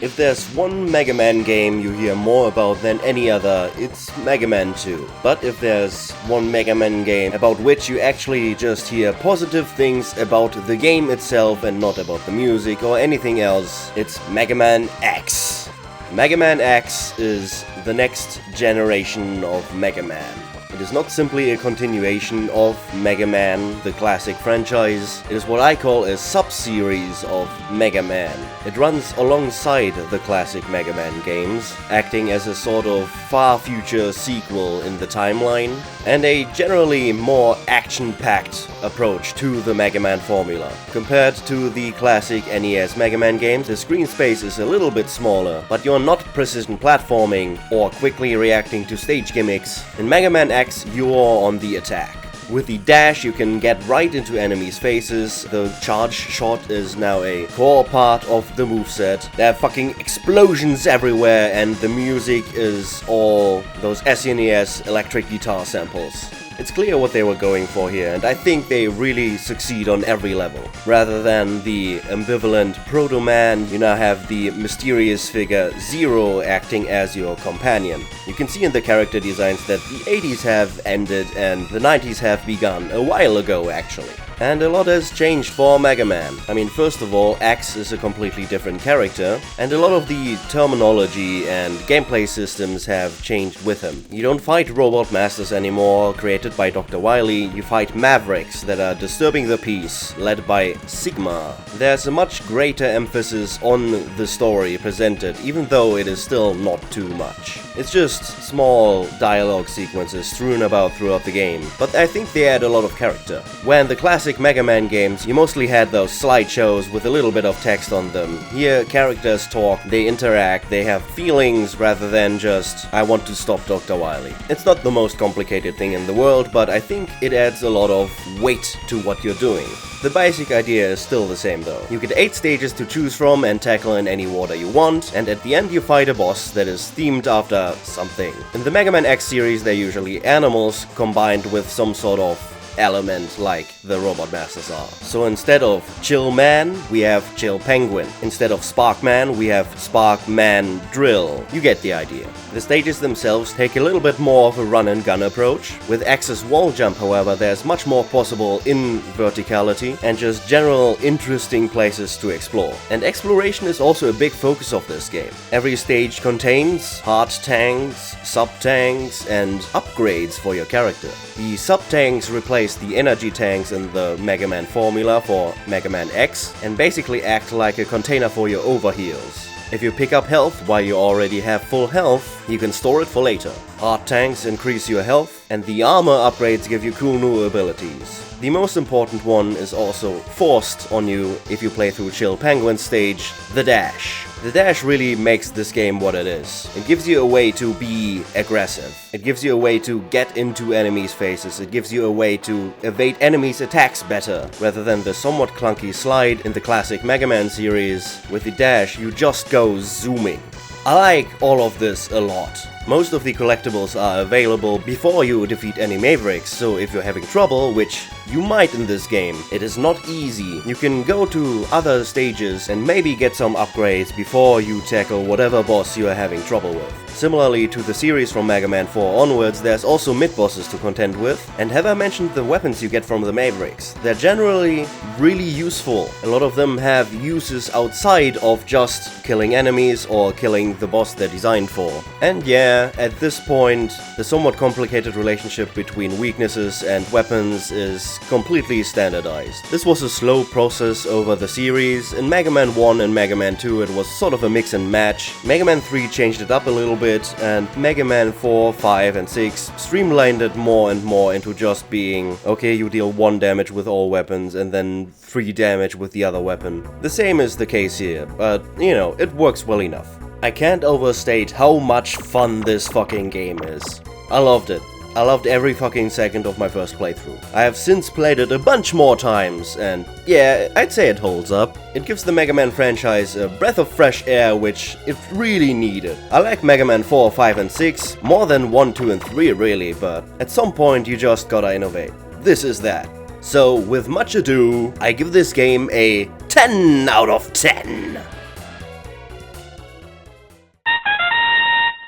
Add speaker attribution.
Speaker 1: If there's one Mega Man game you hear more about than any other, it's Mega Man 2. But if there's one Mega Man game about which you actually just hear positive things about the game itself and not about the music or anything else, it's Mega Man X. Mega Man X is the next generation of Mega Man. It is not simply a continuation of Mega Man, the classic franchise. It is what I call a sub-series of Mega Man. It runs alongside the classic Mega Man games, acting as a sort of far future sequel in the timeline, and a generally more action-packed approach to the Mega Man formula. Compared to the classic NES Mega Man games, the screen space is a little bit smaller, but you're not precision platforming or quickly reacting to stage gimmicks. In Mega Man X, you're on the attack. With the dash, you can get right into enemies' faces. The charge shot is now a core part of the moveset. There are fucking explosions everywhere, and the music is all those SNES electric guitar samples. It's clear what they were going for here, and I think they really succeed on every level. Rather than the ambivalent Proto-Man, you now have the mysterious figure Zero acting as your companion. You can see in the character designs that the 80s have ended and the 90s have begun a while ago actually. And a lot has changed for Mega Man. I mean, first of all, X is a completely different character, and a lot of the terminology and gameplay systems have changed with him. You don't fight robot masters anymore, created by Dr. Wily. You fight mavericks that are disturbing the peace, led by Sigma. There's a much greater emphasis on the story presented, even though it is still not too much. It's just small dialogue sequences strewn about throughout the game, but I think they add a lot of character. When the classic Mega Man games, you mostly had those slideshows with a little bit of text on them. Here, characters talk, they interact, they have feelings rather than just, I want to stop Dr. Wily. It's not the most complicated thing in the world, but I think it adds a lot of weight to what you're doing. The basic idea is still the same though. You get 8 stages to choose from and tackle in any order you want, and at the end you fight a boss that is themed after something. In the Mega Man X series, they're usually animals combined with some sort of element like the Robot Masters are. So instead of Chill Man, we have Chill Penguin. Instead of Spark Man, we have Spark Man Drill. You get the idea. The stages themselves take a little bit more of a run and gun approach. With X's wall jump, however, there's much more possible in verticality and just general interesting places to explore. And exploration is also a big focus of this game. Every stage contains hard tanks, sub-tanks, and upgrades for your character. The sub-tanks replace the energy tanks in the Mega Man formula for Mega Man X and basically act like a container for your overheals. If you pick up health while you already have full health, you can store it for later. Hard tanks increase your health, and the armor upgrades give you cool new abilities. The most important one is also forced on you if you play through Chill Penguin's stage, the dash. The dash really makes this game what it is. It gives you a way to be aggressive. It gives you a way to get into enemies' faces. It gives you a way to evade enemies' attacks better, rather than the somewhat clunky slide in the classic Mega Man series. With the dash, you just go zooming. I like all of this a lot. Most of the collectibles are available before you defeat any Mavericks, so if you're having trouble, which you might in this game, it is not easy. You can go to other stages and maybe get some upgrades before you tackle whatever boss you are having trouble with. Similarly to the series from Mega Man 4 onwards, there's also mid-bosses to contend with, and have I mentioned the weapons you get from the Mavericks? They're generally really useful. A lot of them have uses outside of just killing enemies or killing the boss they're designed for. And yeah, at this point, the somewhat complicated relationship between weaknesses and weapons is completely standardized. This was a slow process over the series. In Mega Man 1 and Mega Man 2 it was sort of a mix and match. Mega Man 3 changed it up a little bit, and Mega Man 4, 5 and 6 streamlined it more and more into just being, okay, you deal 1 damage with all weapons and then 3 damage with the other weapon. The same is the case here, but you know, it works well enough. I can't overstate how much fun this fucking game is. I loved it. I loved every fucking second of my first playthrough. I have since played it a bunch more times, and yeah, I'd say it holds up. It gives the Mega Man franchise a breath of fresh air which it really needed. I like Mega Man 4, 5 and 6 more than 1, 2 and 3 really, but at some point you just gotta innovate. This is that. So with much ado, I give this game a 10 out of 10.